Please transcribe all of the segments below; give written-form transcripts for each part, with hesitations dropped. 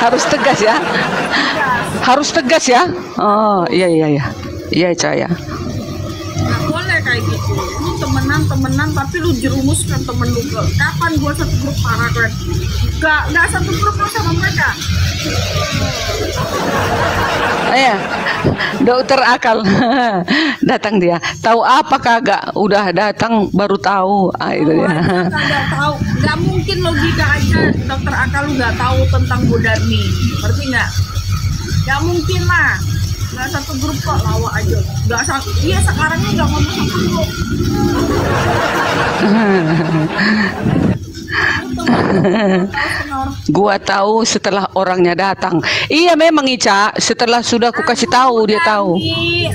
Harus tegas ya. Harus tegas ya. Oh, iya iya iya. Iya, Caya. Nggak boleh kayak gitu. Lu temenan tapi lu jerumuskan temen lu ke. Kapan gua satu grup parah kan? Nggak satu grup lu sama mereka. Iya. Dokter akal. Datang dia. Tahu apa kagak? Udah datang baru tahu. Ah, itu dia. Nggak tahu. Nggak mungkin logika aja dokter akal lu nggak tahu tentang Bu Darmi. Ngerti nggak? Nggak mungkin lah. Nggak satu grup kok, lawak aja. Nggak satu. Iya sekarang ini nggak ngomong satu grup. Gua tahu setelah orangnya datang. Iya memang Ica, setelah sudah aku kasih tahu dia tahu. Ya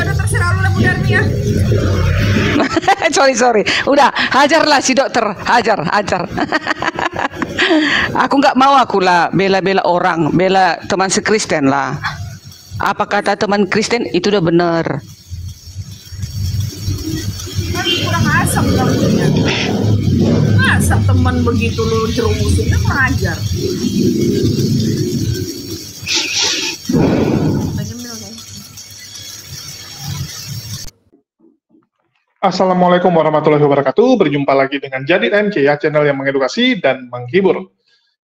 udah terserah lu lah Bu Darmi ya. sorry. Udah, hajarlah si dokter, hajar. Aku nggak mau aku lah bela-bela orang, bela teman sekristen lah. Apa kata teman Kristen itu udah bener. Kan kurang asam kamunya. Masa teman begitu lu jerumusin, kan ngajar. Assalamualaikum warahmatullahi wabarakatuh. Berjumpa lagi dengan Jadi MC ya, channel yang mengedukasi dan menghibur.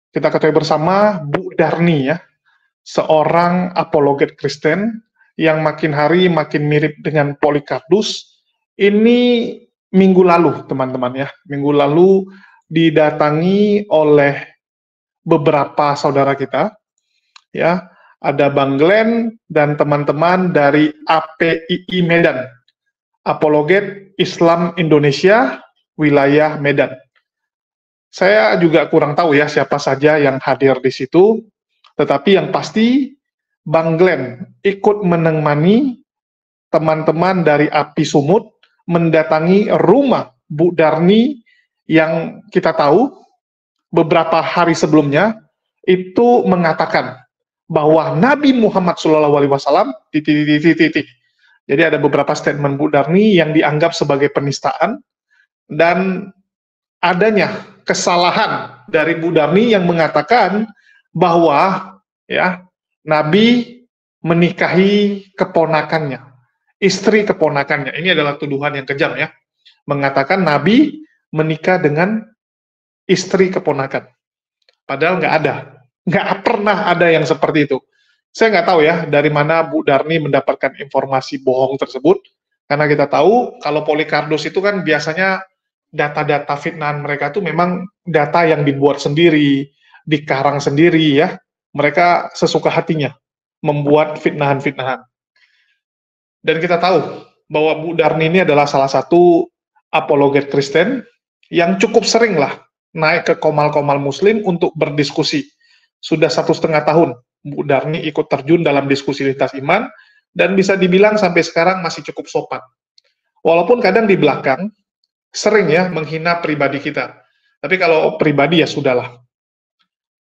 Kita ketahui bersama Bu Darni ya, seorang apologet Kristen yang makin hari makin mirip dengan Polycarpus. Ini minggu lalu, teman-teman ya. Minggu lalu didatangi oleh beberapa saudara kita ya. Ada Bang Glenn dan teman-teman dari APII Medan. Apologet Islam Indonesia, wilayah Medan. Saya juga kurang tahu ya siapa saja yang hadir di situ, tetapi yang pasti Bang Glenn ikut menemani teman-teman dari API Sumut mendatangi rumah Bu Darni yang kita tahu beberapa hari sebelumnya itu mengatakan bahwa Nabi Muhammad SAW Jadi ada beberapa statement Bu Darni yang dianggap sebagai penistaan dan adanya kesalahan dari Bu Darni yang mengatakan bahwa ya Nabi menikahi keponakannya, istri keponakannya. Ini adalah tuduhan yang kejam ya. Mengatakan Nabi menikah dengan istri keponakan. Padahal nggak pernah ada yang seperti itu. Saya nggak tahu ya dari mana Bu Darni mendapatkan informasi bohong tersebut, karena kita tahu kalau Polycarpus itu kan biasanya data-data fitnahan mereka itu memang data yang dibuat sendiri, dikarang sendiri ya, mereka sesuka hatinya membuat fitnahan-fitnahan. Dan kita tahu bahwa Bu Darni ini adalah salah satu apologet Kristen yang cukup sering lah naik ke komal-komal muslim untuk berdiskusi. Sudah 1,5 tahun Bu Darni ikut terjun dalam diskusi lintas iman, dan bisa dibilang sampai sekarang masih cukup sopan. Walaupun kadang di belakang, sering ya menghina pribadi kita. Tapi kalau pribadi ya sudahlah.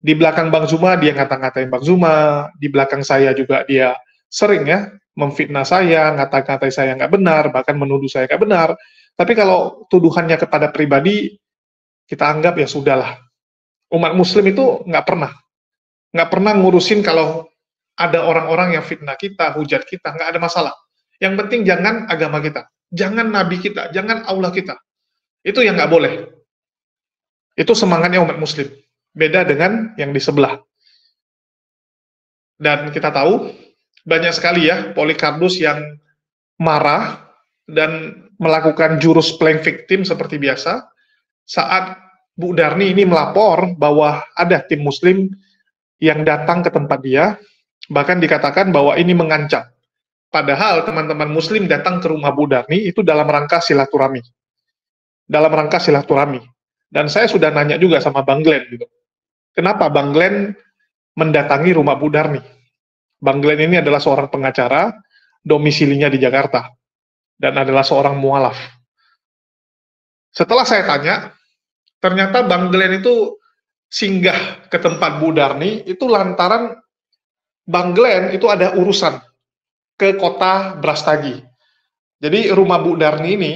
Di belakang Bang Zuma, dia ngata-ngatain Bang Zuma, di belakang saya juga dia sering ya memfitnah saya, ngata-ngatain saya nggak benar, bahkan menuduh saya nggak benar. Tapi kalau tuduhannya kepada pribadi, kita anggap ya sudahlah. Umat muslim itu nggak pernah ngurusin kalau ada orang-orang yang fitnah kita, hujat kita, nggak ada masalah. Yang penting jangan agama kita, jangan nabi kita, jangan Allah kita. Itu yang nggak boleh. Itu semangatnya umat muslim. Beda dengan yang di sebelah. Dan kita tahu, banyak sekali ya Polycarpus yang marah dan melakukan jurus playing victim seperti biasa, saat Bu Darni ini melapor bahwa ada tim muslim yang datang ke tempat dia, bahkan dikatakan bahwa ini mengancam. Padahal teman-teman muslim datang ke rumah Bu Darni itu dalam rangka silaturahmi. Dan saya sudah nanya juga sama Bang Glenn gitu. Kenapa Bang Glenn mendatangi rumah Bu Darni? Bang Glenn ini adalah seorang pengacara, domisilinya di Jakarta, dan adalah seorang mualaf. Setelah saya tanya, ternyata Bang Glenn itu singgah ke tempat Bu Darni itu lantaran Bang Glenn itu ada urusan ke kota Brastagi. Jadi rumah Bu Darni ini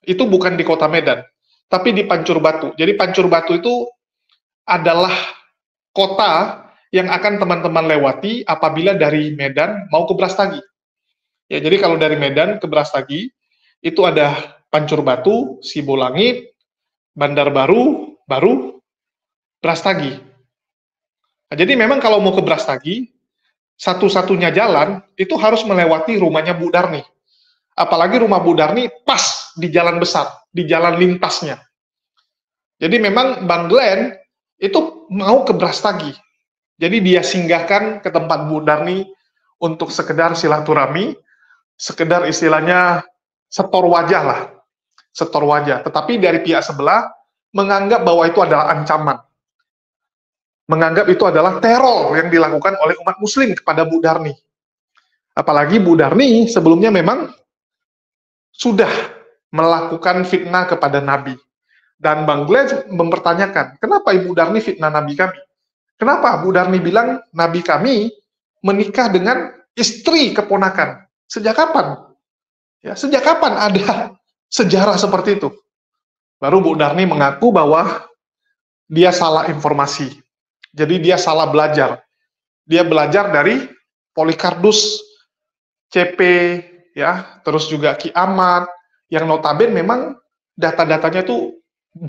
itu bukan di kota Medan, tapi di Pancur Batu. Jadi Pancur Batu itu adalah kota yang akan teman-teman lewati apabila dari Medan mau ke Brastagi. Ya, jadi kalau dari Medan ke Brastagi, itu ada Pancur Batu, Sibolangit, Bandar Baru, Brastagi. Nah, jadi memang kalau mau ke Brastagi, satu-satunya jalan itu harus melewati rumahnya Bu Darni. Apalagi rumah Bu Darni pas di jalan besar, di jalan lintasnya. Jadi memang Bang Glenn itu mau ke Brastagi. Jadi dia singgahkan ke tempat Bu Darni untuk sekedar silaturahmi, sekedar istilahnya setor wajah lah. Setor wajah. Tetapi dari pihak sebelah menganggap bahwa itu adalah ancaman. Menganggap itu adalah teror yang dilakukan oleh umat muslim kepada Bu Darni. Apalagi Bu Darni sebelumnya memang sudah melakukan fitnah kepada Nabi. Dan Bang Glenn mempertanyakan, kenapa Ibu Darni fitnah Nabi kami? Kenapa Bu Darni bilang Nabi kami menikah dengan istri keponakan? Sejak kapan? Ya, sejak kapan ada sejarah seperti itu? Baru Bu Darni mengaku bahwa dia salah informasi. Jadi dia salah belajar. Dia belajar dari Polycarpus, CP, ya, terus juga Ki Ahmad, yang notabene memang data-datanya itu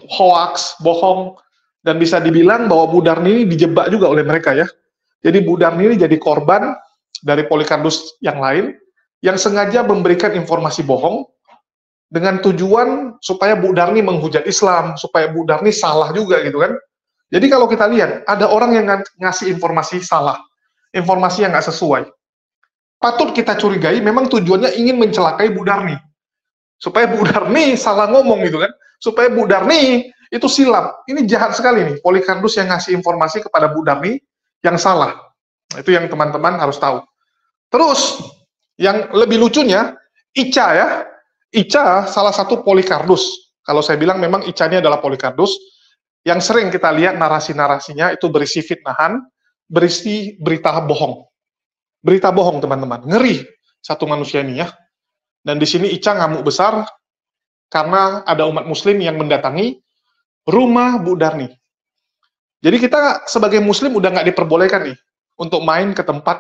hoax, bohong, dan bisa dibilang bahwa Bu Darni ini dijebak juga oleh mereka ya. Jadi Bu Darni ini jadi korban dari Polycarpus yang lain, yang sengaja memberikan informasi bohong, dengan tujuan supaya Bu Darni menghujat Islam, supaya Bu Darni salah juga gitu kan. Jadi kalau kita lihat, ada orang yang ngasih informasi salah, informasi yang nggak sesuai. Patut kita curigai, memang tujuannya ingin mencelakai Bu Darni. Supaya Bu Darni salah ngomong gitu kan. Supaya Bu Darni itu silap. Ini jahat sekali nih, Polycarpus yang ngasih informasi kepada Bu Darni yang salah. Itu yang teman-teman harus tahu. Terus, yang lebih lucunya, Ica ya. Ica salah satu Polycarpus. Kalau saya bilang memang Ica ini adalah Polycarpus, yang sering kita lihat narasi-narasinya itu berisi fitnahan, berisi berita bohong. Berita bohong, teman-teman. Ngeri satu manusia ini ya. Dan di sini Ica ngamuk besar karena ada umat muslim yang mendatangi rumah Bu Darni. Jadi kita sebagai muslim udah nggak diperbolehkan nih untuk main ke tempat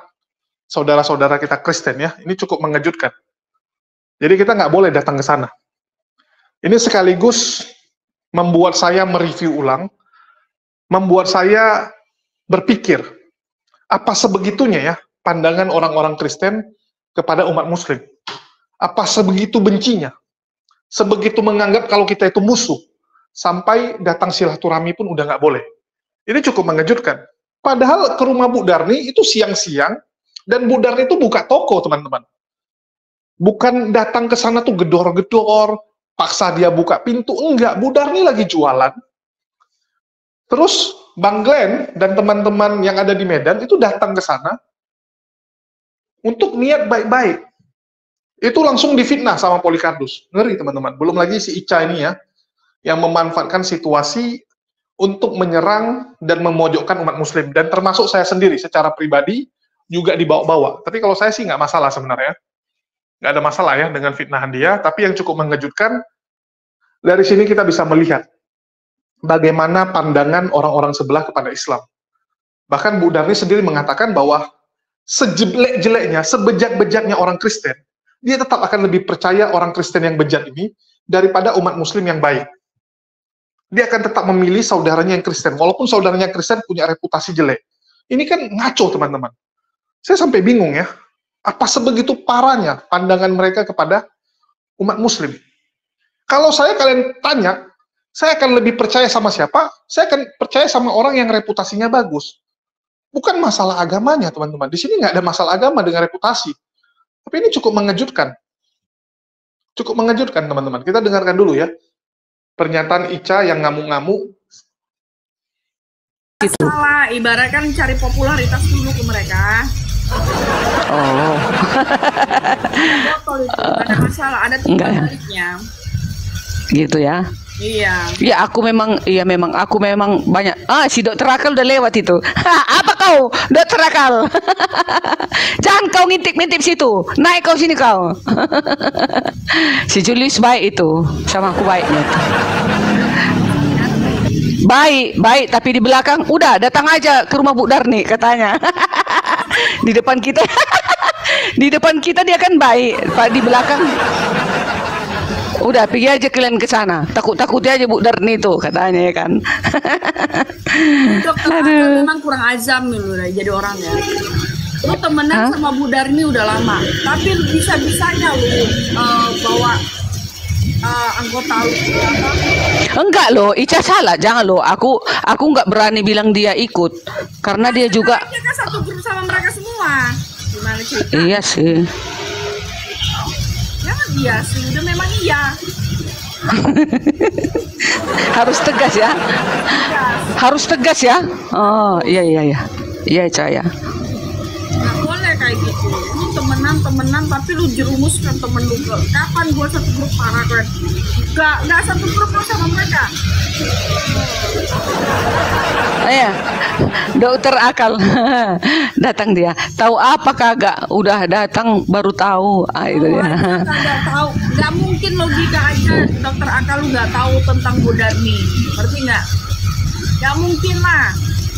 saudara-saudara kita Kristen ya. Ini cukup mengejutkan. Jadi kita nggak boleh datang ke sana. Ini sekaligus membuat saya mereview ulang, membuat saya berpikir, apa sebegitunya ya pandangan orang-orang Kristen kepada umat muslim? Apa sebegitu bencinya? Sebegitu menganggap kalau kita itu musuh, sampai datang silaturahmi pun udah nggak boleh. Ini cukup mengejutkan. Padahal ke rumah Bu Darni itu siang-siang, dan Bu Darni itu buka toko, teman-teman. Bukan datang ke sana tuh gedor-gedor, paksa dia buka pintu, enggak. Bu Darni lagi jualan. Terus Bang Glenn dan teman-teman yang ada di Medan itu datang ke sana untuk niat baik-baik. Itu langsung difitnah sama Polycarpus. Ngeri, teman-teman. Belum lagi si Ica ini ya, yang memanfaatkan situasi untuk menyerang dan memojokkan umat muslim. Dan termasuk saya sendiri, secara pribadi, juga dibawa-bawa. Tapi kalau saya sih nggak masalah sebenarnya. Nggak ada masalah ya dengan fitnahan dia. Tapi yang cukup mengejutkan, dari sini kita bisa melihat bagaimana pandangan orang-orang sebelah kepada Islam. Bahkan Bu Darni sendiri mengatakan bahwa sejelek-jeleknya, sebejat-bejatnya orang Kristen, dia tetap akan lebih percaya orang Kristen yang bejat ini daripada umat muslim yang baik. Dia akan tetap memilih saudaranya yang Kristen, walaupun saudaranya Kristen punya reputasi jelek. Ini kan ngaco, teman-teman. Saya sampai bingung ya, apa sebegitu parahnya pandangan mereka kepada umat muslim? Kalau kalian tanya, saya akan lebih percaya sama siapa? Saya akan percaya sama orang yang reputasinya bagus. Bukan masalah agamanya, teman-teman. Di sini nggak ada masalah agama dengan reputasi. Tapi ini cukup mengejutkan. Cukup mengejutkan, teman-teman. Kita dengarkan dulu ya pernyataan Ica yang ngamuk-ngamuk. Salah, ibaratkan cari popularitas dulu ke mereka. Oh. Botol itu, nggak ada masalah. Ada timbal baliknya. Gitu ya. Iya. Ya aku memang banyak. Si dokter Akal udah lewat itu. Apa kau, dokter Akal? Jangan kau ngintip-ngintip situ. Naik kau sini kau. Si Julius baik itu, sama aku baiknya. baik, tapi di belakang udah datang aja ke rumah Bu Darni katanya. Di depan kita, di depan kita dia kan baik, Pak, di belakang udah pergi aja kalian ke sana. Takut-takutnya aja Bu Darni itu katanya ya kan. Dokter Akal memang kurang azam lu jadi orang ya. Lu temenan sama Bu Darni udah lama, tapi bisa-bisanya lu bawa anggota lu. Enggak loh, Ica salah, jangan loh. Aku nggak berani bilang dia ikut karena dia juga. Dia kan satu grup sama mereka semua. Gimana cerita? Iya sih. Jangan iya sih, udah memang iya. Harus tegas ya. Harus tegas ya. Oh iya. Iya Ica ya. Nggak boleh kayak gitu. Lu temenan tapi lu jerumuskan temen lu ke. Kapan gua satu grup parah kan? Nggak satu grup lu sama mereka. Iya, dokter Akal datang dia. Tahu apa kagak? Udah datang baru tahu. Itu ya. Nggak tahu. Nggak mungkin logika aja dokter Akal lu nggak tahu tentang Bu Darni. Ngerti nggak? Nggak mungkin lah.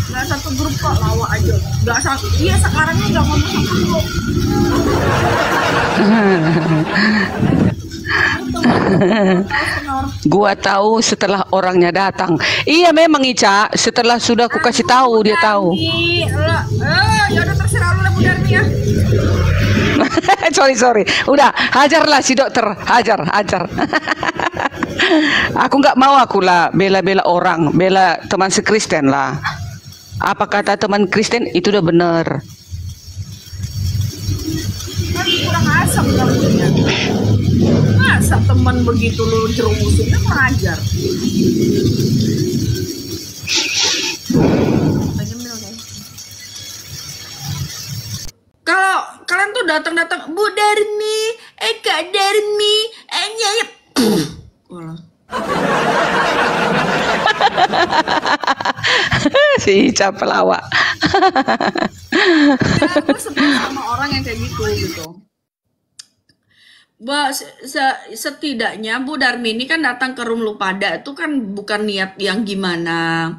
Nggak satu grup kok, lawak aja. Nggak satu. Iya sekarang ini nggak ngomong satu grup. Gua tahu setelah orangnya datang. Iya memang Ica, setelah sudah aku kasih tahu dia tahu. Ya udah terserah lu lah Bu Darni ya. sorry. Udah, hajarlah si dokter, hajar. Aku nggak mau aku lah bela-bela orang, bela teman sekristen lah. Apa kata teman Kristen itu udah bener. Kan kurang asam kamunya. Masa teman begitu lu jerumusinnya kurang ajar. Kalau kalian tuh datang Bu Darmi, Kak Darmi, nyayep. Si Ica pelawak. Ya, gue sebel sama orang yang kayak gitu. Setidaknya Bu Darmi ini kan datang ke room lu pada itu kan bukan niat yang gimana.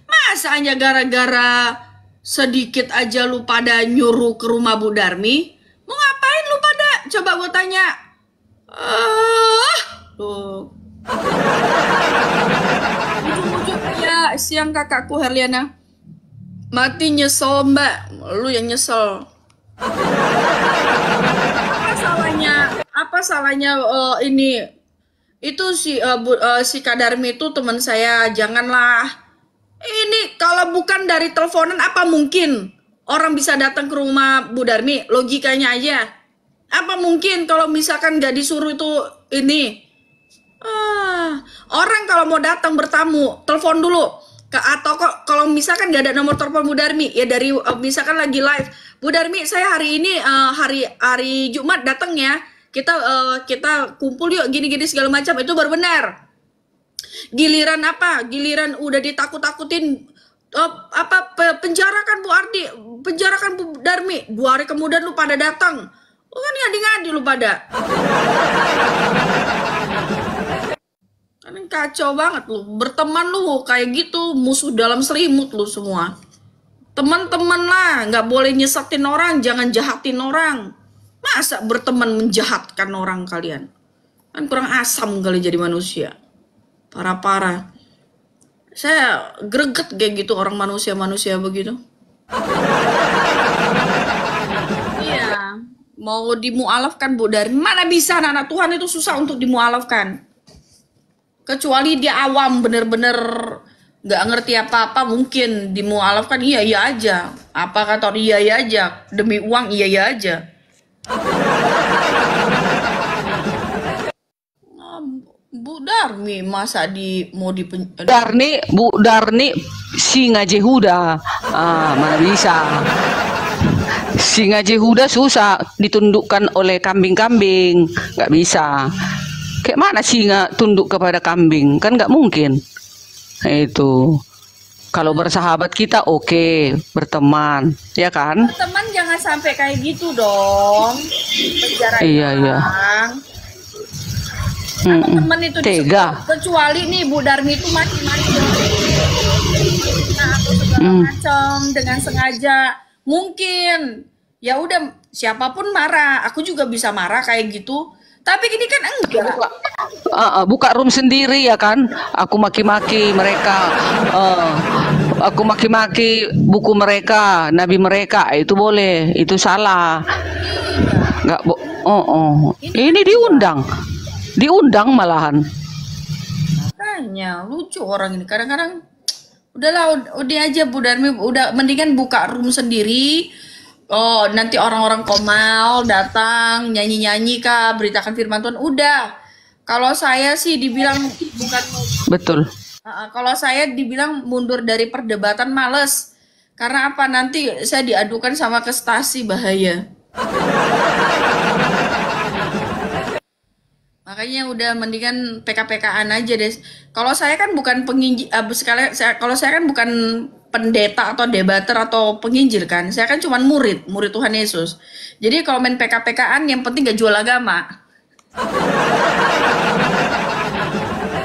Masa hanya gara-gara sedikit aja lu pada nyuruh ke rumah Bu Darmi? Mau ngapain lu pada? Coba gue tanya. Ujung-ujung ya siang kakakku Herliana. Mati nyesel mbak. Lu yang nyesel. Apa salahnya ini itu si Kak Darmi itu teman saya. Janganlah ini kalau bukan dari teleponan apa mungkin orang bisa datang ke rumah Bu Darmi? Logikanya aja apa mungkin kalau misalkan gak disuruh itu ini orang kalau mau datang bertamu telepon dulu atau kok kalau misalkan gak ada nomor telepon Bu Darmi ya dari misalkan lagi live Bu Darmi saya hari ini hari Jumat datang ya kita kumpul yuk gini-gini segala macam itu baru benar. Giliran udah ditakut-takutin penjarakan Bu Ardi, penjarakan Bu Darmi, 2 hari kemudian lu pada datang. Lu kan ngadi-ngadi lu pada. Kan kacau banget lu. Berteman lu kayak gitu, musuh dalam selimut lu semua. Teman-teman lah, nggak boleh nyesatin orang, jangan jahatin orang. Masa berteman menjahatkan orang kalian? Kan kurang asam kali jadi manusia. Parah-parah. Saya greget kayak gitu orang manusia-manusia begitu. Iya, mau dimualafkan Bu Darmi. Mana bisa anak Tuhan itu susah untuk dimualafkan. Kecuali dia awam bener-bener nggak ngerti apa-apa mungkin dimualafkan iya aja. Apa kata iya aja. Demi uang iya aja. Bu Darmi masa mau di Bu Darni singa Jehuda. Mana bisa. Singa Jehuda susah ditundukkan oleh kambing-kambing, nggak bisa. Kayak mana singa tunduk kepada kambing? Kan nggak mungkin. Itu. Kalau bersahabat kita oke, berteman, ya kan? Teman jangan sampai kayak gitu dong. Penjara iya. Teman itu tega. Kecuali nih Bu Darmi itu mati-mati. fitnah atau segala Hmm. macam dengan sengaja. Mungkin ya udah siapapun marah, aku juga bisa marah kayak gitu. Tapi ini kan enggak. Buka room sendiri ya kan, aku maki-maki mereka, aku maki-maki buku mereka, nabi mereka, itu boleh, itu salah, Iya. nggak ini diundang malahan. Makanya lucu orang ini. Kadang-kadang udahlah, udah aja Bu Darmi, udah mendingan buka room sendiri. Oh, nanti orang-orang Komal datang nyanyi-nyanyi kah, beritakan firman Tuhan. Udah. Kalau saya sih dibilang bukan Betul. kalau saya dibilang mundur dari perdebatan males. Karena apa? Nanti saya diadukan sama ke stasi, bahaya. Makanya udah mendingan PK-PKan aja deh. Kalau saya kan bukan penginjil, kalau saya kan bukan pendeta atau debater atau penginjil kan. Saya kan cuma murid Tuhan Yesus. Jadi kalau main PK-PKan yang penting gak jual agama.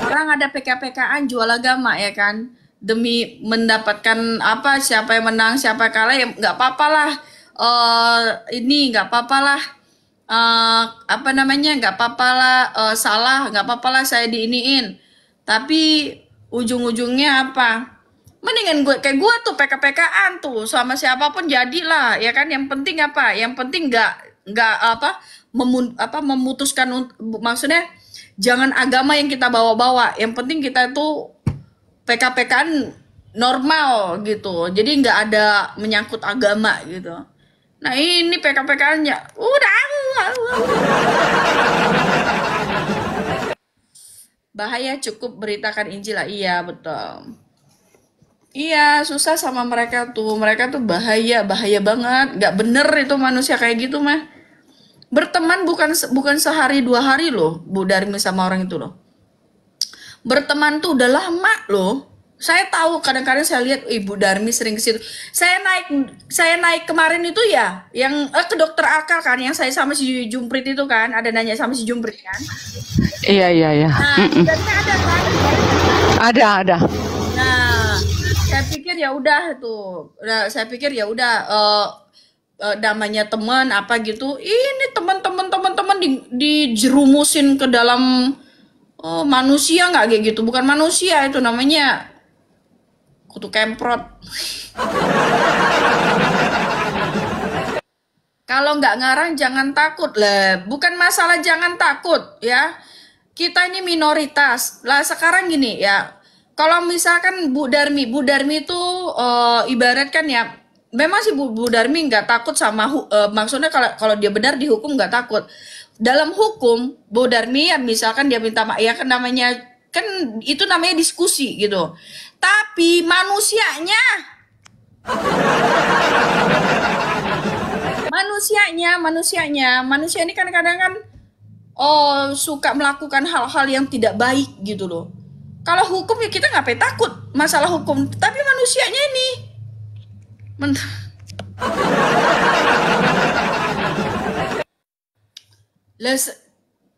Orang ada PK-PKan jual agama ya kan. Demi mendapatkan apa, siapa yang menang, siapa yang kalah, ya nggak apa-apa lah. Ini nggak apa-apa lah. Apa namanya, nggak apa-apa lah, salah, nggak apa-apa lah saya diiniin. Tapi ujung-ujungnya apa? Mendingan gue kayak gue tuh PK-PKan tuh sama siapapun jadilah ya kan. Yang penting apa? Yang penting nggak memutuskan maksudnya jangan agama yang kita bawa-bawa. Yang penting kita tuh PK-PKan normal gitu. Jadi nggak ada menyangkut agama gitu. Nah ini PK-PKan-nya udah bahaya, cukup beritakan Injil lah. Iya betul. Iya susah sama mereka tuh bahaya banget, nggak bener itu manusia kayak gitu mah. Berteman bukan sehari 2 hari loh Bu Darmi sama orang itu loh. Berteman tuh udah lama loh. Saya tahu kadang-kadang saya lihat Ibu Darmi sering ke situ. Saya naik kemarin itu ya, yang ke dokter akal kan, yang saya sama si Jumprit itu kan, ada nanya sama si Jumprit kan. Iya. Nah, Darmi ada kan? Ada. Nah, saya pikir ya udah tuh. Nah, saya pikir ya udah namanya teman apa gitu. Ini teman-teman dijerumusin ke dalam manusia nggak kayak gitu. Bukan manusia itu namanya kutu kemprot. Kalau nggak ngarang jangan takut lah. Bukan masalah jangan takut ya. Kita ini minoritas. Lah sekarang gini ya. Kalau misalkan Bu Darmi itu ibaratkan ya. Memang sih Bu Darmi nggak takut sama maksudnya kalau dia benar dihukum nggak takut. Dalam hukum Bu Darmi ya misalkan dia minta maaf ya kan namanya kan itu namanya diskusi gitu. Tapi manusianya manusia ini kadang-kadang kan suka melakukan hal-hal yang tidak baik gitu loh. Kalau hukum ya kita ngapain takut masalah hukum, tapi manusianya ini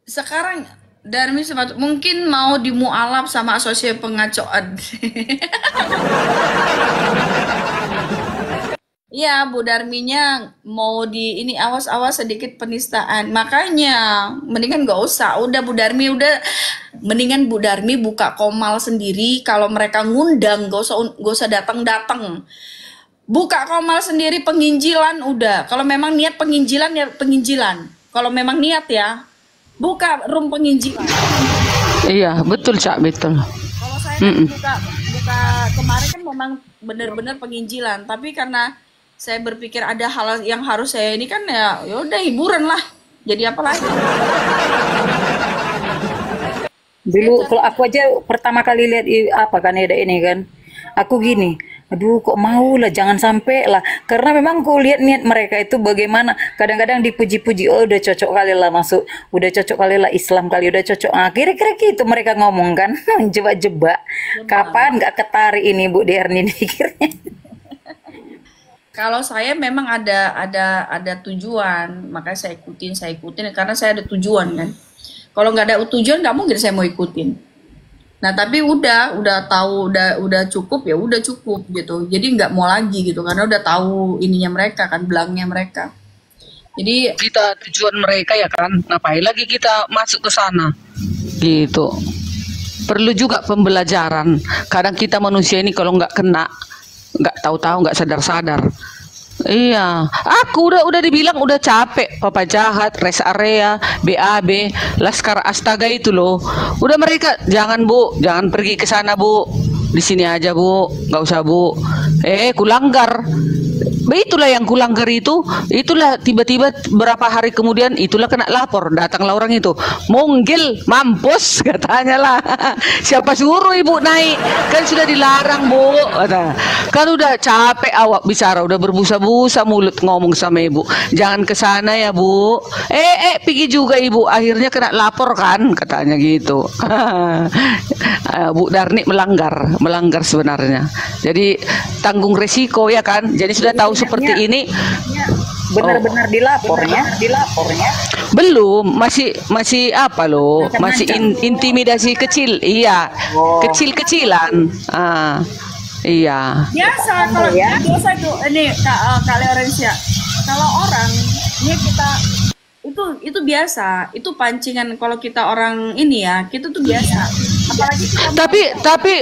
sekarang Darmi mungkin mau dimualaf sama asosiasi pengacoan. Iya, Bu Darminya mau ini awas-awas sedikit penistaan. Makanya mendingan gak usah. Udah Bu Darmi mendingan Bu Darmi buka komal sendiri. Kalau mereka ngundang gak usah datang-datang. Buka komal sendiri penginjilan udah. Kalau memang niat penginjilan ya penginjilan. Kalau memang niat ya buka room penginjilan. Iya, betul Cak, betul. Kalau saya kan buka kemarin kan memang benar-benar penginjilan, tapi karena saya berpikir ada hal yang harus saya ini kan ya udah hiburan lah. Jadi apa lagi? Dulu kalau aku aja pertama kali lihat apa kan ada ini kan, aku gini, aduh kok mau lah jangan sampai lah, karena memang aku lihat niat mereka itu bagaimana, kadang-kadang dipuji-puji, oh udah cocok kali lah masuk, udah cocok kali lah Islam kali, udah cocok, kira-kira gitu mereka ngomong kan, jebak-jebak, kapan nggak ketarik ini Bu Derni pikirnya. Kalau saya memang ada tujuan, makanya saya ikutin karena saya ada tujuan kan. Kalau nggak ada tujuan nggak mungkin saya mau ikutin. Nah, tapi udah tahu, udah cukup ya, udah cukup gitu. Jadi nggak mau lagi gitu, karena udah tahu ininya mereka kan, belangnya mereka. Jadi Kita tujuan mereka ya kan, ngapain lagi kita masuk ke sana? Gitu. Perlu juga pembelajaran. Kadang kita manusia ini kalau nggak kena, nggak tahu-tahu, nggak sadar-sadar. Iya, aku udah dibilang udah capek, Papa Jahat, rest area, BAB, Laskar Astaga itu loh. Udah mereka jangan Bu, jangan pergi ke sana Bu. Di sini aja Bu, nggak usah Bu. Kulanggar. Itulah yang kulanggar itulah tiba-tiba berapa hari kemudian itulah kena lapor, datanglah orang itu, monggil, mampus katanya lah. Siapa suruh ibu naik? Kan sudah dilarang Bu. Kata. Kan udah capek awak bicara, udah berbusa-busa mulut ngomong sama ibu. Jangan ke sana ya Bu. Pergi juga ibu. Akhirnya kena lapor kan, katanya gitu. Bu Darni melanggar sebenarnya. Jadi tanggung resiko ya kan. Jadi sudah tahu seperti ini. Benar-benar dilapornya. Belum, masih apa loh? Masih intimidasi kecil. Iya. Kecil-kecilan. Iya. biasa kalau biasa tuh ini Kak Lorencia. Kalau orang ini kita itu biasa, itu pancingan kalau kita orang ini ya, kita tuh biasa. Apalagi kita Tapi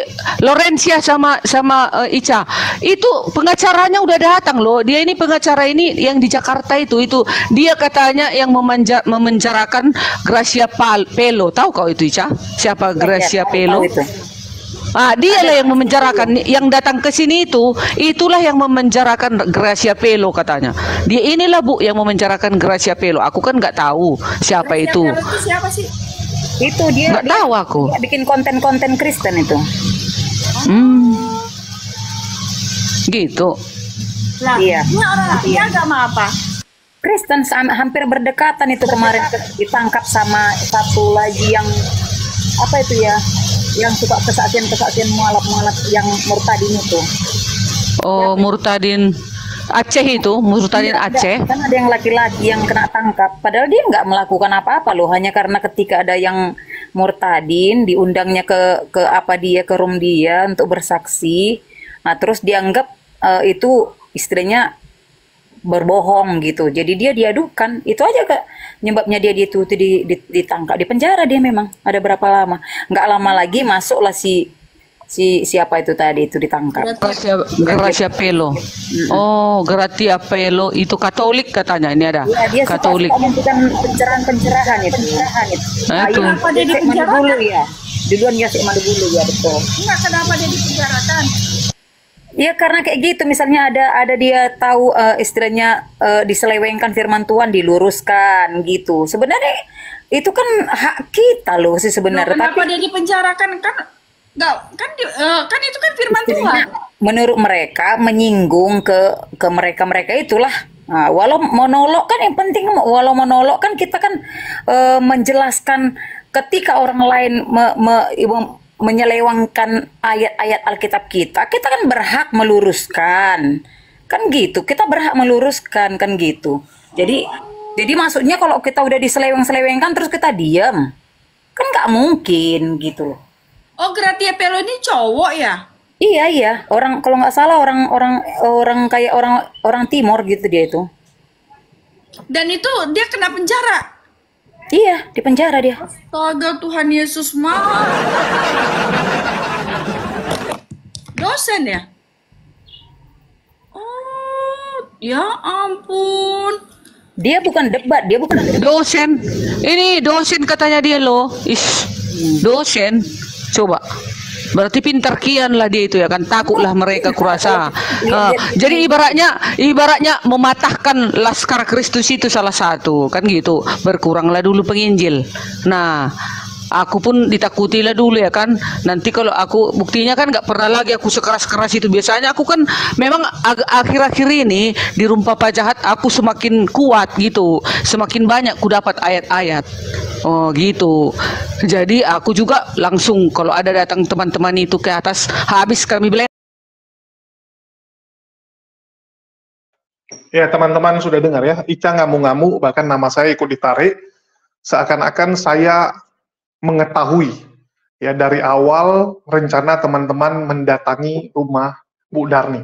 Lorencia sama Ica itu pengacaranya udah datang loh. Dia ini pengacara ini yang di Jakarta itu dia katanya yang memenjarakan Gracia Pelo. Tahu kau itu Ica? Siapa Gracia Pelo? Dialah yang memenjarakan, yang datang ke sini itulah yang memenjarakan Gracia Pelo katanya. Dia inilah Bu yang memenjarakan Gracia Pelo. Aku kan nggak tahu siapa itu. siapa sih? Itu dia Nggak tahu aku. dia bikin konten-konten Kristen itu. Gitu. Lah, Iya. dia agama apa? Kristen hampir berdekatan itu kemarin ditangkap sama satu lagi yang apa itu ya, yang suka kesaksian mualaf yang murtadin itu. Oh, Murtadin Aceh itu, Murtadin Aceh. Kan ada yang laki-laki yang kena tangkap, padahal dia nggak melakukan apa-apa loh, hanya karena ketika ada yang murtadin diundangnya ke apa dia ke room dia untuk bersaksi. Nah, terus dianggap itu istrinya berbohong gitu. Jadi dia diadukan. Itu aja Kak. Nyebabnya dia itu ditangkap, di penjara dia memang. Ada berapa lama? Nggak lama lagi masuklah si siapa itu tadi itu ditangkap. Gracia Pelo. Oh, Gracia Pelo itu Katolik katanya. Ini ada Ya, dia Katolik. suka menentukan pencerahan itu. Nah, itu. Kenapa dia Sek dipenjarakan? Madubulu ya. Duluan ya Sek Madubulu ya betul. Enggak, kenapa dia dipenjarakan? Ya karena kayak gitu, misalnya ada dia tahu istilahnya diselewengkan firman Tuhan, diluruskan gitu. Sebenarnya itu kan hak kita loh sih sebenarnya. Kenapa Tapi dia dipenjarakan? Kan enggak kan itu kan firman Tuhan. menurut mereka menyinggung ke mereka itulah. Nah, walau monolog kan yang penting, walau monolog kan kita kan menjelaskan ketika orang lain menyelewengkan ayat-ayat Alkitab kita kan berhak meluruskan. Kan gitu, kita berhak meluruskan kan gitu. Jadi maksudnya kalau kita udah diseleweng-selewengkan terus kita diam, kan nggak mungkin gitu loh. Oh, Gracia Pelo ini cowok ya? Iya, orang kalau nggak salah orang kayak orang Timor gitu dia itu. Dan itu dia kena penjara. Iya, di penjara dia. Astaga, Tuhan Yesus mah. Dosen ya? Oh, ya ampun. Dia bukan debat. Dosen. Ini dosen katanya dia loh. Dosen. Coba. Berarti pintar kian lah dia itu ya kan, takutlah mereka kurasa. Jadi ibaratnya mematahkan Laskar Kristus itu salah satu kan gitu. Berkuranglah dulu penginjil. Nah, aku pun ditakutilah dulu ya kan. Nanti kalau aku buktinya kan nggak pernah lagi aku sekeras-keras itu. Biasanya aku kan memang akhir-akhir ini di rumah Papa Jahat aku semakin kuat gitu. Semakin banyak ku dapat ayat-ayat. Oh gitu. Jadi aku juga langsung kalau ada datang teman-teman itu ke atas, habis kami bilang. Ya, teman-teman sudah dengar ya, Ica ngamuk-ngamuk, bahkan nama saya ikut ditarik, seakan-akan saya mengetahui ya dari awal rencana teman-teman mendatangi rumah Bu Darni.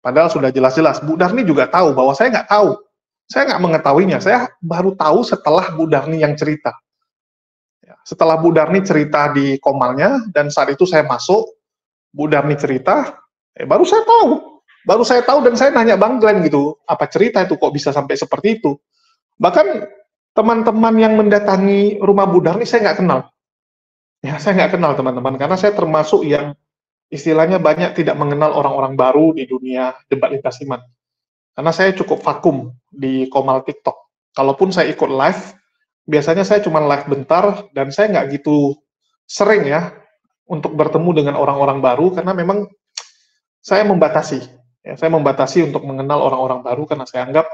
Padahal sudah jelas-jelas, Bu Darni juga tahu bahwa saya nggak tahu. Saya nggak mengetahuinya, saya baru tahu setelah Bu Darni yang cerita. Ya, setelah Bu Darni cerita di komalnya, dan saat itu saya masuk, Bu Darni cerita, baru saya tahu. Baru saya tahu dan saya nanya Bang Glenn gitu, apa cerita itu kok bisa sampai seperti itu. Bahkan teman-teman yang mendatangi rumah Bu Darni saya nggak kenal. Ya, saya nggak kenal teman-teman, karena saya termasuk yang istilahnya banyak tidak mengenal orang-orang baru di dunia debat lintas iman. Karena saya cukup vakum di komal TikTok. Kalaupun saya ikut live, biasanya saya cuma live bentar, dan saya nggak gitu sering ya untuk bertemu dengan orang-orang baru, karena memang saya membatasi. Ya, saya membatasi untuk mengenal orang-orang baru, karena saya anggap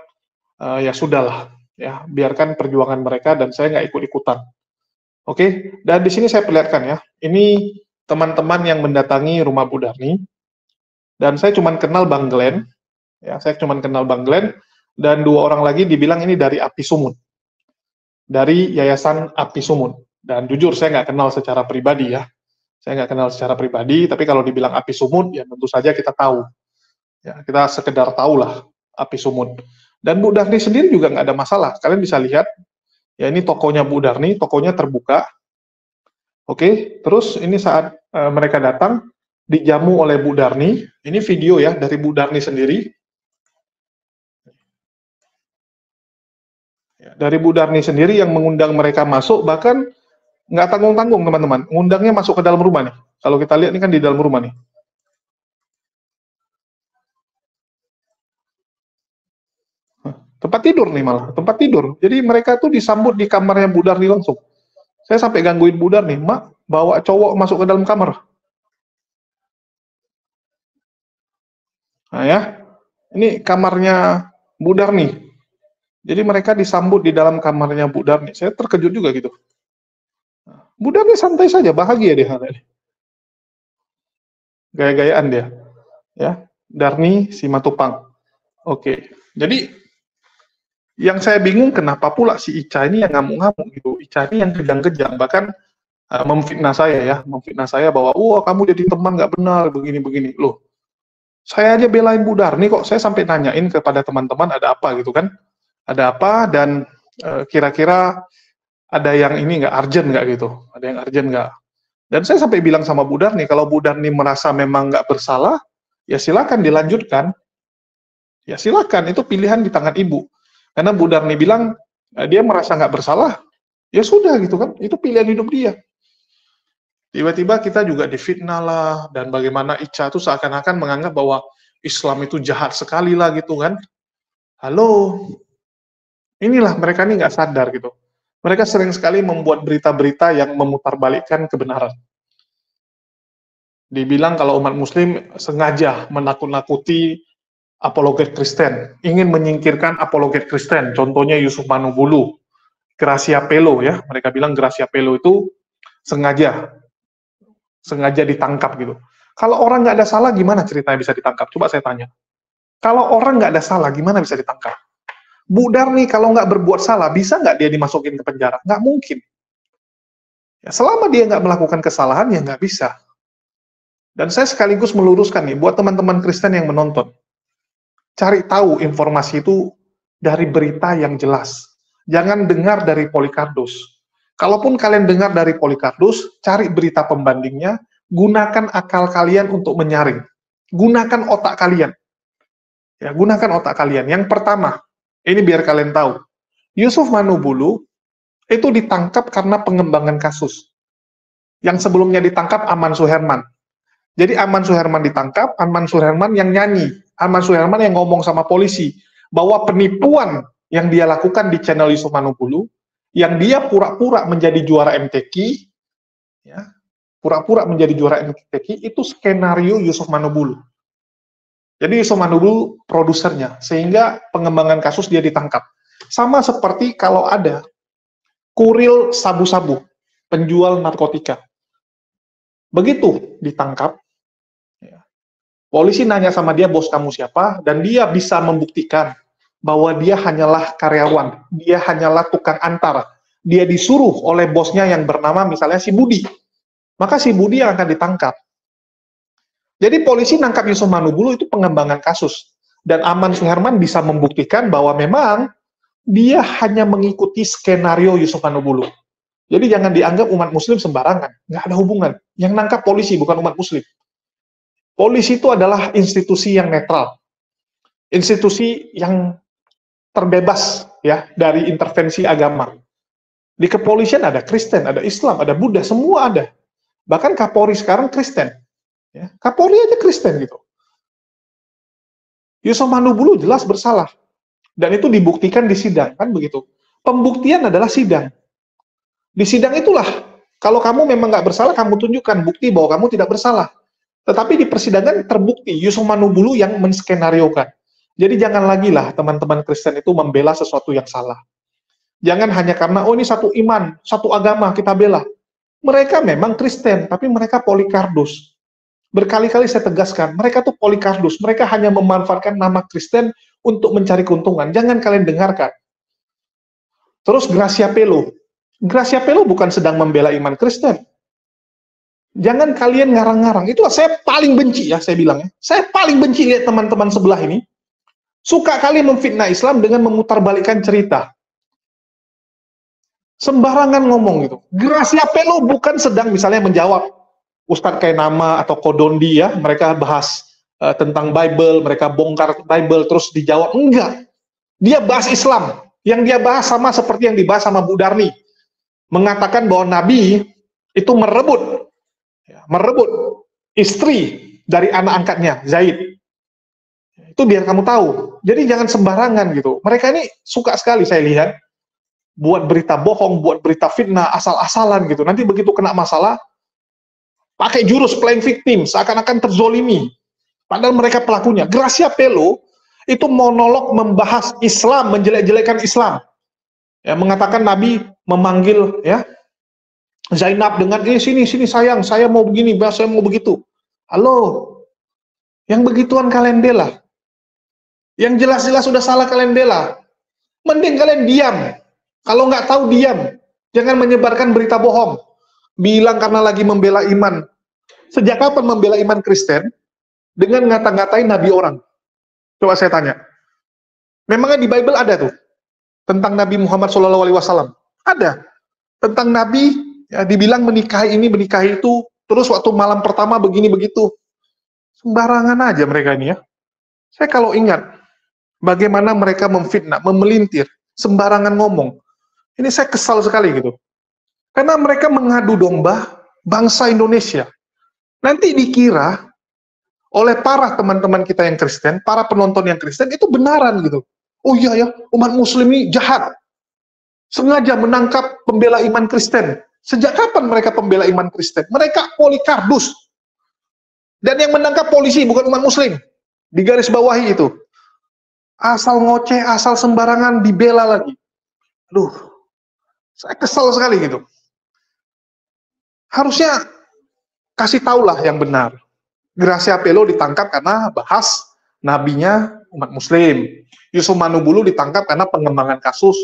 ya sudahlah, ya biarkan perjuangan mereka, dan saya nggak ikut-ikutan. Oke, dan di sini saya perlihatkan ya, ini teman-teman yang mendatangi rumah Bu Darni, dan saya cuma kenal Bang Glenn, ya saya cuma kenal Bang Glenn, dan 2 orang lagi dibilang ini dari Api Sumut, dari Yayasan Api Sumut. Dan jujur saya nggak kenal secara pribadi ya, saya nggak kenal secara pribadi, tapi kalau dibilang Api Sumut, ya tentu saja kita tahu, ya kita sekedar tahulah Api Sumut. Dan Bu Darni sendiri juga nggak ada masalah, kalian bisa lihat, ya ini tokonya Bu Darni, tokonya terbuka. Oke, terus ini saat mereka datang, dijamu oleh Bu Darni, ini video ya dari Bu Darni sendiri. Ya, dari Bu Darni sendiri yang mengundang mereka masuk, bahkan nggak tanggung-tanggung teman-teman, ngundangnya masuk ke dalam rumah nih. Kalau kita lihat ini kan di dalam rumah nih. Tempat tidur nih malah, tempat tidur. Jadi mereka tuh disambut di kamarnya Bu Darni langsung. Saya sampai gangguin Bu Darni, Mak, bawa cowok masuk ke dalam kamar. Nah ya, ini kamarnya Bu Darni. Jadi mereka disambut di dalam kamarnya Bu Darni. Saya terkejut juga gitu. Bu Darni santai saja, bahagia dia. Gaya-gayaan dia. Ya, Darni Simatupang. Oke, jadi yang saya bingung kenapa pula si Ica ini yang ngamuk-ngamuk gitu. Ica ini yang kejang-kejang, bahkan memfitnah saya ya, memfitnah saya bahwa, wah kamu jadi teman nggak benar, begini-begini. Loh, saya aja belain Bu Darni kok, saya sampai nanyain kepada teman-teman ada apa gitu kan. Ada apa, dan kira-kira ada yang ini nggak urgent nggak gitu, ada yang urgent nggak. Dan saya sampai bilang sama Bu Darni, kalau Bu Darni merasa memang nggak bersalah, ya silakan dilanjutkan. Ya silakan, itu pilihan di tangan Ibu. Karena Bu Darni bilang dia merasa nggak bersalah, ya sudah gitu kan, itu pilihan hidup dia. Tiba-tiba kita juga difitnah lah, dan bagaimana Ica itu seakan-akan menganggap bahwa Islam itu jahat sekali lah gitu kan. Halo, inilah mereka ini nggak sadar gitu. Mereka sering sekali membuat berita-berita yang memutarbalikkan kebenaran. Dibilang kalau umat Muslim sengaja menakut-nakuti apologet Kristen, ingin menyingkirkan apologet Kristen, contohnya Yusuf Manubulu, Gracia Pelo ya, mereka bilang Gracia Pelo itu sengaja ditangkap gitu. Kalau orang nggak ada salah, gimana ceritanya bisa ditangkap? Coba saya tanya. Kalau orang nggak ada salah, gimana bisa ditangkap? Bu Darni kalau nggak berbuat salah, bisa nggak dia dimasukin ke penjara? Nggak mungkin. Ya, selama dia nggak melakukan kesalahan, ya nggak bisa. Dan saya sekaligus meluruskan nih, buat teman-teman Kristen yang menonton, cari tahu informasi itu dari berita yang jelas. Jangan dengar dari Polycardos. Kalaupun kalian dengar dari Polycardos, cari berita pembandingnya, gunakan akal kalian untuk menyaring. Gunakan otak kalian. Ya, gunakan otak kalian. Yang pertama, ini biar kalian tahu, Yusuf Manubulu itu ditangkap karena pengembangan kasus. Yang sebelumnya ditangkap Aman Suherman. Jadi Aman Suherman ditangkap, Aman Suherman yang nyanyi, Aman Suherman yang ngomong sama polisi, bahwa penipuan yang dia lakukan di channel Yusuf Manubulu, yang dia pura-pura menjadi juara MTQ, ya, pura-pura menjadi juara MTQ, itu skenario Yusuf Manubulu. Jadi Yusuf Manubulu produsernya, sehingga pengembangan kasus dia ditangkap. Sama seperti kalau ada kurir sabu-sabu, penjual narkotika. Begitu ditangkap, ya, polisi nanya sama dia, bos kamu siapa? Dan dia bisa membuktikan bahwa dia hanyalah karyawan, dia hanyalah tukang antar. Dia disuruh oleh bosnya yang bernama misalnya si Budi. maka si Budi yang akan ditangkap. Jadi polisi nangkap Yusuf Manubulu itu pengembangan kasus. Dan Aman Suherman bisa membuktikan bahwa memang dia hanya mengikuti skenario Yusuf Manubulu. Jadi jangan dianggap umat muslim sembarangan. Nggak ada hubungan. Yang nangkap polisi, bukan umat muslim. Polisi itu adalah institusi yang netral. Institusi yang terbebas ya dari intervensi agama. Di kepolisian ada Kristen, ada Islam, ada Buddha, semua ada. Bahkan Kapolri sekarang Kristen. Ya, Kapolri aja Kristen gitu. Yusuf Manubulu jelas bersalah. Dan itu dibuktikan di sidang, kan begitu. Pembuktian adalah sidang. Di sidang itulah, kalau kamu memang nggak bersalah, kamu tunjukkan bukti bahwa kamu tidak bersalah. Tetapi di persidangan terbukti Yusuf Manubulu yang menskenariokan. Jadi jangan lagi lah teman-teman Kristen itu membela sesuatu yang salah. Jangan hanya karena, oh ini satu iman, satu agama, kita bela. Mereka memang Kristen, tapi mereka polikardus. Berkali-kali saya tegaskan, mereka tuh polikardus. Mereka hanya memanfaatkan nama Kristen untuk mencari keuntungan. Jangan kalian dengarkan. Terus Gracia Pelo. Gracia Pelo bukan sedang membela iman Kristen. Jangan kalian ngarang-ngarang. Itulah saya paling benci ya, saya bilang ya. Saya paling benci lihat teman-teman sebelah ini. Suka kali memfitnah Islam dengan memutarbalikkan cerita. Sembarangan ngomong gitu. Gracia Pelo bukan sedang misalnya menjawab Ustadz Kainama atau Kodondi ya, mereka bahas tentang Bible, mereka bongkar Bible terus dijawab. Enggak. Dia bahas Islam. Yang dia bahas sama seperti yang dibahas sama Bu Darni. Mengatakan bahwa Nabi itu merebut istri dari anak angkatnya, Zaid. Itu biar kamu tahu. Jadi jangan sembarangan gitu. Mereka ini suka sekali saya lihat buat berita bohong, buat berita fitnah, asal-asalan gitu. Nanti begitu kena masalah, pakai jurus playing victim, seakan-akan terzolimi. Padahal mereka pelakunya. Gracia Pelo itu monolog membahas Islam, menjelek-jelekan Islam. Ya, mengatakan Nabi memanggil ya Zainab dengan, sini sayang, saya mau begini, saya mau begitu. Halo, yang begituan kalian bela. Yang jelas-jelas sudah salah kalian bela. Mending kalian diam. Kalau nggak tahu diam. Jangan menyebarkan berita bohong. Bilang karena lagi membela iman. Sejak kapan membela iman Kristen dengan ngata-ngatain nabi orang? Coba saya tanya. Memangnya di Bible ada tuh tentang Nabi Muhammad SAW? Ada. Tentang Nabi ya, dibilang menikahi ini, menikahi itu, terus waktu malam pertama begini begitu. Sembarangan aja mereka ini ya. Saya kalau ingat bagaimana mereka memfitnah, memelintir, sembarangan ngomong. Ini saya kesal sekali gitu. Karena mereka mengadu domba bangsa Indonesia. Nanti dikira oleh para teman-teman kita yang Kristen, para penonton yang Kristen, itu benaran gitu. Oh iya ya, umat muslim ini jahat. Sengaja menangkap pembela iman Kristen. Sejak kapan mereka pembela iman Kristen? Mereka polikardus. Dan yang menangkap polisi, bukan umat muslim. Di garis bawahi itu. Asal ngoceh, asal sembarangan, dibela lagi. Aduh, saya kesal sekali gitu. Harusnya kasih taulah yang benar. Gracia Pelo ditangkap karena bahas nabinya umat muslim. Yusuf Manubulu ditangkap karena pengembangan kasus.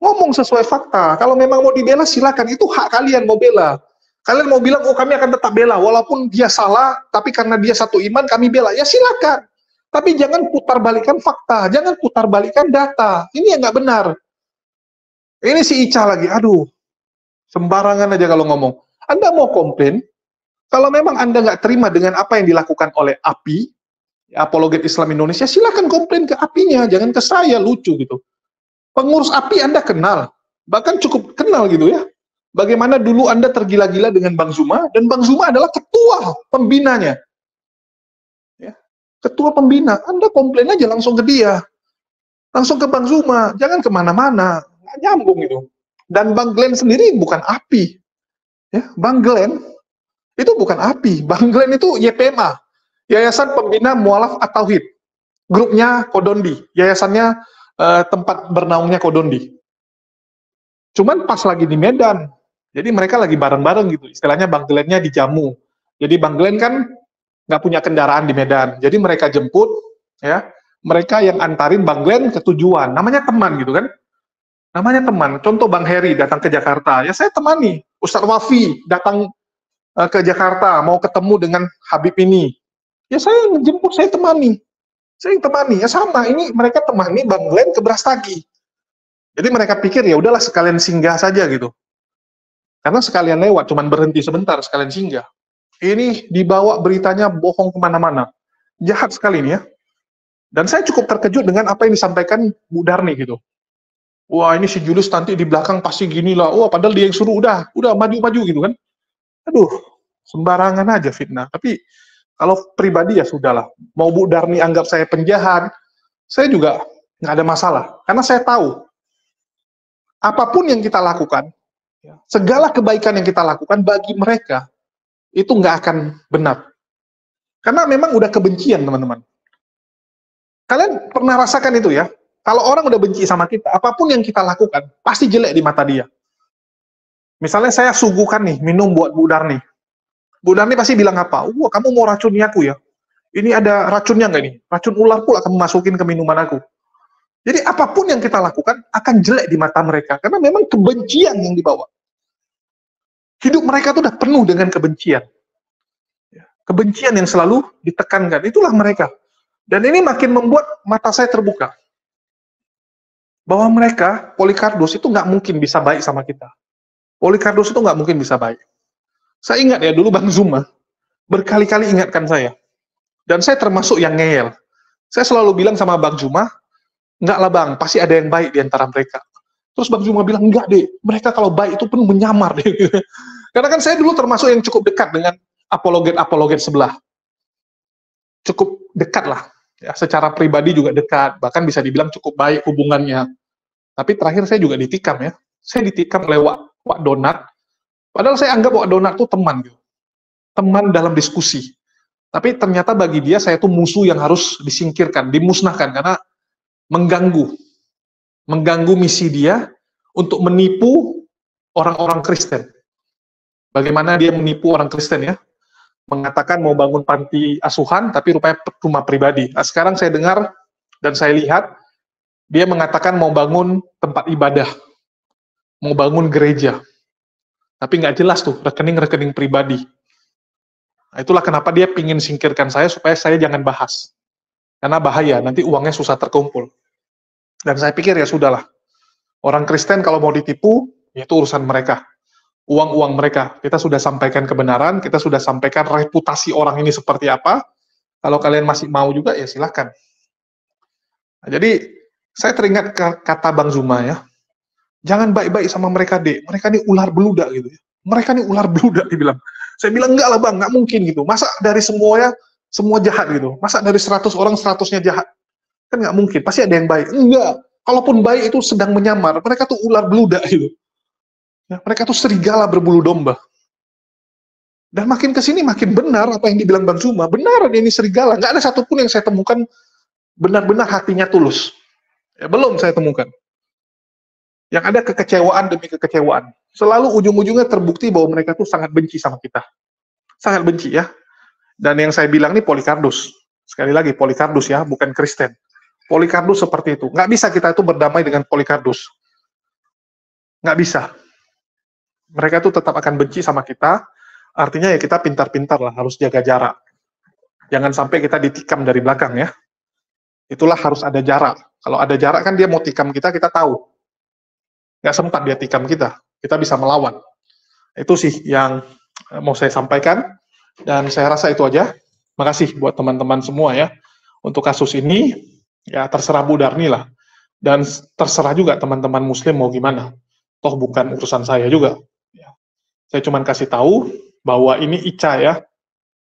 Ngomong sesuai fakta. Kalau memang mau dibela silakan, itu hak kalian mau bela. Kalian mau bilang, oh kami akan tetap bela walaupun dia salah, tapi karena dia satu iman kami bela. Ya silakan. Tapi jangan putar balikan fakta, jangan putar balikan data. Ini yang nggak benar. Ini si Ica lagi, aduh, sembarangan aja kalau ngomong. Anda mau komplain, kalau memang Anda nggak terima dengan apa yang dilakukan oleh API, Apologet Islam Indonesia, silakan komplain ke API-nya, jangan ke saya, lucu gitu. Pengurus API Anda kenal, bahkan cukup kenal gitu ya. Bagaimana dulu Anda tergila-gila dengan Bang Zuma, dan Bang Zuma adalah ketua pembinanya. Ya, ketua pembina, Anda komplain aja langsung ke dia. Langsung ke Bang Zuma, jangan kemana-mana. Nggak nyambung itu. Dan Bang Glenn sendiri bukan API. Ya, Bang Glenn itu bukan API. Bang Glenn itu YPMA, Yayasan Pembina Mualaf At-Tauhid. Grupnya Kodondi, yayasannya tempat bernaungnya Kodondi. Cuman pas lagi di Medan, jadi mereka lagi bareng-bareng gitu. Istilahnya Bang Glenn-nya dijamu. Jadi Bang Glenn kan nggak punya kendaraan di Medan. Jadi mereka jemput, ya, mereka yang antarin Bang Glenn ke tujuan. Namanya teman gitu kan. Namanya teman. Contoh Bang Heri datang ke Jakarta, ya saya temani. Ustadz Wafi datang ke Jakarta, mau ketemu dengan Habib ini. Ya saya jemput, saya temani. Ya sama, ini mereka temani Bang Glenn ke Brastagi. Jadi mereka pikir ya udahlah sekalian singgah saja gitu. Karena sekalian lewat, cuman berhenti sebentar, sekalian singgah. Ini dibawa beritanya bohong kemana-mana. Jahat sekali ini ya. Dan saya cukup terkejut dengan apa yang disampaikan Bu Darni gitu. Wah ini si Julius nanti di belakang pasti gini lah. Wah padahal dia yang suruh, udah maju-maju gitu kan. Aduh, sembarangan aja fitnah. Tapi kalau pribadi ya sudahlah. Mau Bu Darni anggap saya penjahat, saya juga nggak ada masalah. Karena saya tahu, apapun yang kita lakukan, segala kebaikan yang kita lakukan bagi mereka, itu nggak akan benar. Karena memang udah kebencian, teman-teman. Kalian pernah rasakan itu ya? Kalau orang udah benci sama kita, apapun yang kita lakukan, pasti jelek di mata dia. Misalnya saya suguhkan nih, minum buat Bu Darni. Bu Darni pasti bilang apa? Wah, kamu mau racuni aku ya? Ini ada racunnya nggak nih? Racun ular pula kamu masukin ke minuman aku. Jadi apapun yang kita lakukan akan jelek di mata mereka. Karena memang kebencian yang dibawa. Hidup mereka tuh udah penuh dengan kebencian. Kebencian yang selalu ditekankan. Itulah mereka. Dan ini makin membuat mata saya terbuka. Bahwa mereka, Polikarpus itu nggak mungkin bisa baik sama kita. Polikarpus itu nggak mungkin bisa baik. Saya ingat ya, dulu Bang Zuma berkali-kali ingatkan saya. Dan saya termasuk yang ngeyel. Saya selalu bilang sama Bang Zuma, enggak lah Bang, pasti ada yang baik di antara mereka. Terus Bang Zuma bilang, enggak deh, mereka kalau baik itu penuh menyamar deh. Karena kan saya dulu termasuk yang cukup dekat dengan apologet-apologet sebelah. Cukup dekat lah. Ya, secara pribadi juga dekat, bahkan bisa dibilang cukup baik hubungannya. Tapi terakhir saya juga ditikam ya. Saya ditikam oleh Wak Donat. Padahal saya anggap Wak Donat itu teman gitu. Teman dalam diskusi. Tapi ternyata bagi dia saya itu musuh yang harus disingkirkan, dimusnahkan karena mengganggu misi dia untuk menipu orang-orang Kristen. Bagaimana dia menipu orang Kristen ya? Mengatakan mau bangun panti asuhan, tapi rupanya rumah pribadi. Nah, sekarang saya dengar dan saya lihat, dia mengatakan mau bangun tempat ibadah, mau bangun gereja. Tapi nggak jelas tuh, rekening-rekening pribadi. Nah, itulah kenapa dia ingin singkirkan saya, supaya saya jangan bahas. Karena bahaya, nanti uangnya susah terkumpul. Dan saya pikir ya sudahlah, orang Kristen kalau mau ditipu, itu urusan mereka. Uang-uang mereka, kita sudah sampaikan kebenaran, kita sudah sampaikan reputasi orang ini seperti apa. Kalau kalian masih mau juga, ya silahkan. Nah, jadi, saya teringat kata Bang Zuma ya, jangan baik-baik sama mereka deh, mereka ini ular beludak gitu ya. Mereka ini ular beludak, dibilang. Saya bilang, enggak lah Bang, nggak mungkin gitu. Masa dari semuanya, semua jahat gitu? Masa dari 100 orang, 100-nya jahat? Kan nggak mungkin, pasti ada yang baik. Enggak, kalaupun baik itu sedang menyamar, mereka tuh ular beludak gitu. Ya, mereka tuh serigala berbulu domba. Dan makin kesini makin benar apa yang dibilang Bang Zuma. Benar ini serigala. Nggak ada satupun yang saya temukan benar-benar hatinya tulus. Ya, belum saya temukan. Yang ada kekecewaan demi kekecewaan. Selalu ujung-ujungnya terbukti bahwa mereka tuh sangat benci sama kita. Sangat benci ya. Dan yang saya bilang ini Polikarpus. Sekali lagi Polikarpus ya, bukan Kristen. Polikarpus seperti itu. Nggak bisa kita itu berdamai dengan Polikarpus. Nggak bisa. Mereka tuh tetap akan benci sama kita, artinya ya kita pintar-pintar lah, harus jaga jarak. Jangan sampai kita ditikam dari belakang ya. Itulah harus ada jarak. Kalau ada jarak kan dia mau tikam kita tahu. Nggak sempat dia tikam kita bisa melawan. Itu sih yang mau saya sampaikan, dan saya rasa itu aja. Makasih buat teman-teman semua ya. Untuk kasus ini, ya terserah Bu Darni lah. Dan terserah juga teman-teman Muslim mau gimana. Toh bukan urusan saya juga. Saya cuma kasih tahu bahwa ini Ica ya.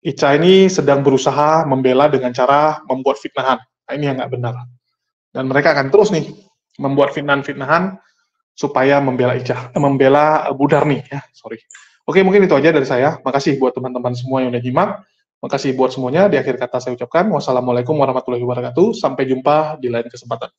Ica ini sedang berusaha membela dengan cara membuat fitnahan. Nah, ini yang nggak benar. Dan mereka akan terus nih membuat fitnahan-fitnahan supaya membela Ica, membela Bu Darni ya. Sorry. Oke, mungkin itu aja dari saya. Makasih buat teman-teman semua yang udah nyimak. Makasih buat semuanya. Di akhir kata saya ucapkan wassalamualaikum warahmatullahi wabarakatuh. Sampai jumpa di lain kesempatan.